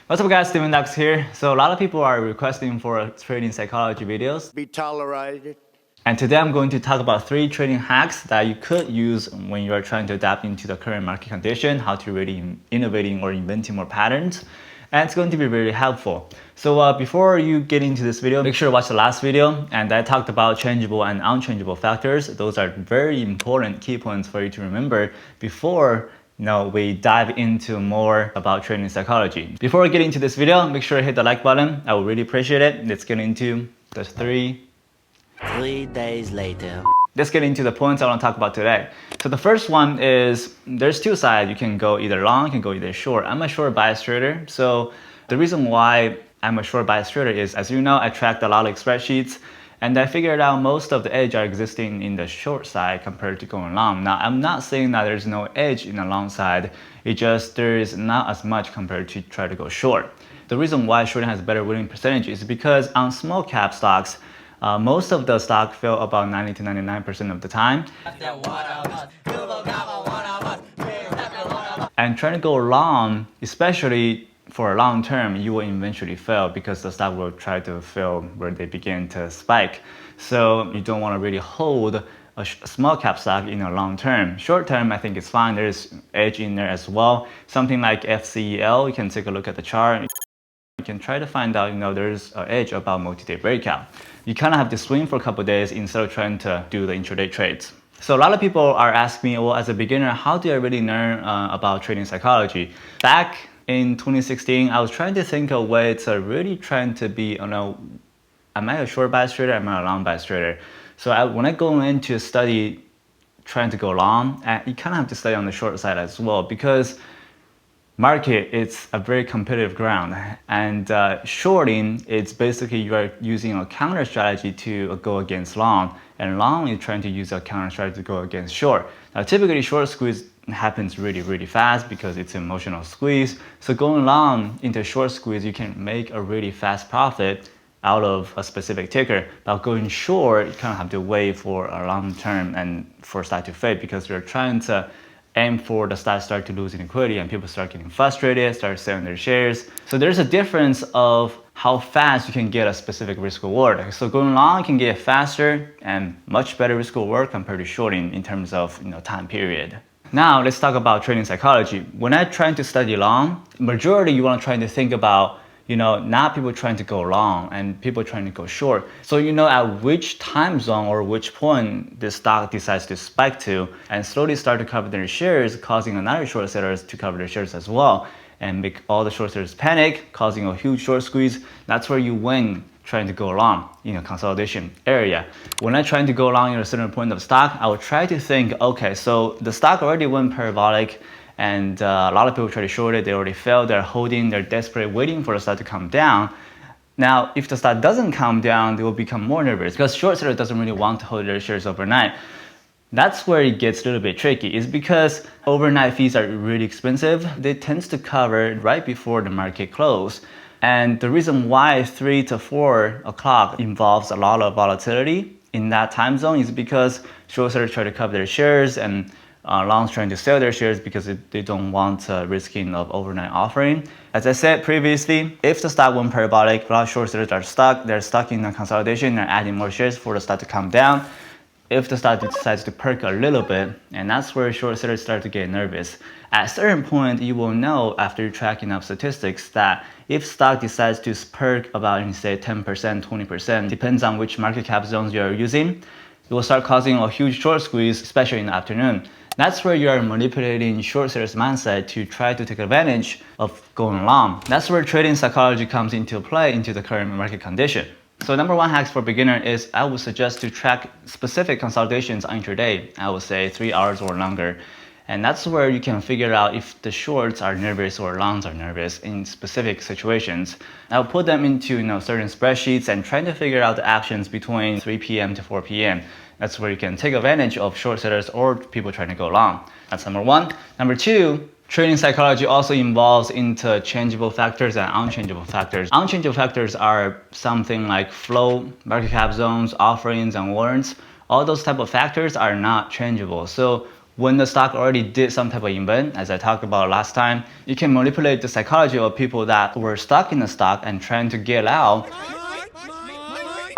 What's up guys, Steven Dax here. So a lot of people are requesting for trading psychology videos. Be tolerated. And today I'm going to talk about 3 trading hacks that you could use when you are trying to adapt into the current market condition, how to really innovating or inventing more patterns. And it's going to be really helpful. So before you get into this video, make sure to watch the last video. And I talked about changeable and unchangeable factors. Those are very important key points for you to remember before we dive into more about trading psychology. Before we get into this video, make sure to hit the like button. I would really appreciate it. Let's get into the 3 days later. Let's get into the points I want to talk about today. So the first one is there's 2 sides. You can go either long, you can go either short. I'm a short bias trader. So the reason why I'm a short bias trader is, as you know, I tracked a lot of spreadsheets and I figured out most of the edge are existing in the short side compared to going long. Now, I'm not saying that there's no edge in the long side. It just there is not as much compared to try to go short. The reason why shorting has better winning percentage is because on small cap stocks, most of the stock fail about 90 to 99% of the time. And trying to go long, especially for a long term, you will eventually fail because the stock will try to fail where they begin to spike. So you don't want to really hold a small cap stock in a long term. Short term, I think it's fine. There's edge in there as well. Something like FCEL, you can take a look at the chart. You can try to find out, there's an edge about multi-day breakout. You kind of have to swing for a couple of days instead of trying to do the intraday trades. So a lot of people are asking me, well, as a beginner, how do I really learn about trading psychology? Back in 2016, I was trying to think of ways to really trying to be, am I a short bias trader? Am I a long bias trader? So when I go into study trying to go long, you kind of have to study on the short side as well because market, it's a very competitive ground, and shorting, it's basically you are using a counter strategy to go against long, and long is trying to use a counter strategy to go against short. Now, typically short squeeze happens really fast because it's an emotional squeeze. So going long into short squeeze, you can make a really fast profit out of a specific ticker. But going short, you kind of have to wait for a long term and for stock to fade because you're trying to aim for the stock start to lose liquidity and people start getting frustrated, start selling their shares. So there's a difference of how fast you can get a specific risk reward. So going long can get faster and much better risk reward compared to shorting in terms of time period. Now let's talk about trading psychology. When I'm trying to study long, majority you want to try to think about not people trying to go long and people trying to go short. So at which time zone or which point the stock decides to spike to and slowly start to cover their shares, causing another short sellers to cover their shares as well and make all the short sellers panic, causing a huge short squeeze. That's where you win trying to go long in a consolidation area. When I'm trying to go long at a certain point of stock, I will try to think, okay, so the stock already went parabolic, and a lot of people try to short it, they already failed, they're holding, they're desperate, waiting for the stock to come down. Now, if the stock doesn't come down, they will become more nervous because short seller doesn't really want to hold their shares overnight. That's where it gets a little bit tricky, is because overnight fees are really expensive. They tend to cover right before the market close. And the reason why 3 to 4 o'clock involves a lot of volatility in that time zone is because short sellers try to cover their shares and longs trying to sell their shares because they don't want risking of overnight offering. As I said previously, if the stock went parabolic, a lot of short sellers are stuck. They're stuck in the consolidation. They're adding more shares for the stock to come down. If the stock decides to perk a little bit, and that's where short sellers start to get nervous. At a certain point, you will know after you're tracking up statistics that if stock decides to perk about, say, 10%, 20%, depends on which market cap zones you're using, it will start causing a huge short squeeze, especially in the afternoon. That's where you are manipulating short sellers' mindset to try to take advantage of going long. That's where trading psychology comes into play into the current market condition. So number 1 hack for beginner is I would suggest to track specific consolidations on intraday. I would say 3 hours or longer. And that's where you can figure out if the shorts are nervous or longs are nervous in specific situations. I'll put them into certain spreadsheets and try to figure out the actions between 3 p.m. to 4 p.m. That's where you can take advantage of short sellers or people trying to go long. That's number 1. Number 2, trading psychology also involves interchangeable factors and unchangeable factors. Unchangeable factors are something like flow, market cap zones, offerings, and warrants. All those type of factors are not changeable. So when the stock already did some type of event, as I talked about last time, you can manipulate the psychology of people that were stuck in the stock and trying to get out.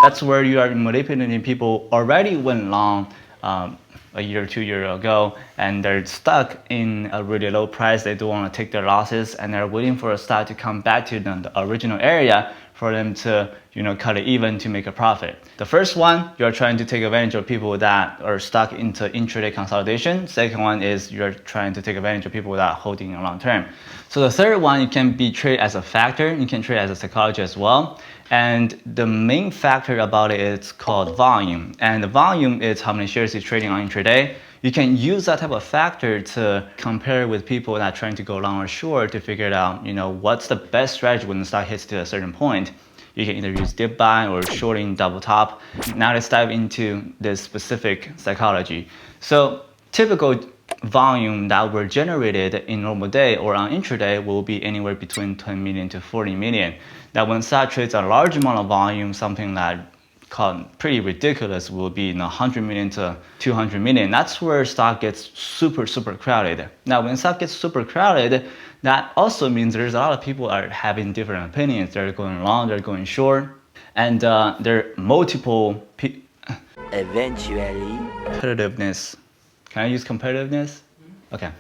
That's where you are manipulating people already went long a year or 2 years ago, and they're stuck in a really low price. They don't want to take their losses, and they're waiting for a stock to come back to the original area for them to, cut it even to make a profit. The first one, you're trying to take advantage of people that are stuck into intraday consolidation. Second one is you're trying to take advantage of people that are holding in long term. So the third one, you can be traded as a factor. You can trade as a psychology as well. And the main factor about it is called volume. And the volume is how many shares you're trading on intraday. You can use that type of factor to compare with people that are trying to go long or short to figure it out, what's the best strategy when the stock hits to a certain point. You can either use dip buy or shorting double top. Now let's dive into this specific psychology. So typical volume that were generated in normal day or on intraday will be anywhere between 10 million to 40 million. Now when stock trades a large amount of volume, something that called pretty ridiculous will be 100 million to 200 million. That's where stock gets super crowded. Now when stock gets super crowded, that also means there's a lot of people are having different opinions. They're going long, they're going short, and there are multiple Eventually. competitiveness. Can I use competitiveness? Okay.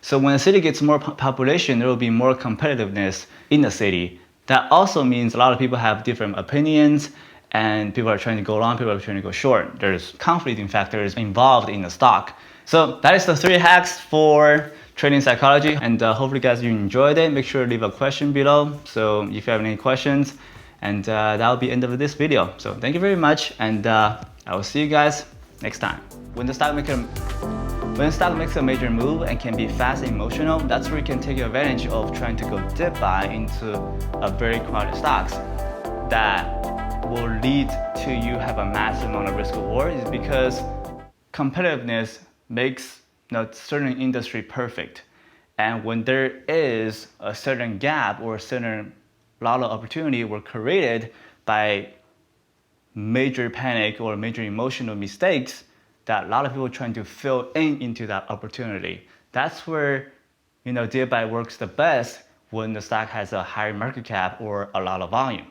So when a city gets more population, there will be more competitiveness in the city. That also means a lot of people have different opinions, and people are trying to go long, people are trying to go short. There's conflicting factors involved in the stock. So that is the 3 hacks for trading psychology, and hopefully guys you enjoyed it. Make sure to leave a question below. So if you have any questions, and that will be the end of this video. So thank you very much, and I will see you guys next time. When the stock makes a major move and can be fast and emotional, that's where you can take advantage of trying to go dip buy into a very crowded stocks. That will lead to you have a massive amount of risk reward, is because competitiveness makes certain industry perfect. And when there is a certain gap or a certain lot of opportunity were created by major panic or major emotional mistakes, that a lot of people are trying to fill into that opportunity. That's where dip buy works the best, when the stock has a higher market cap or a lot of volume.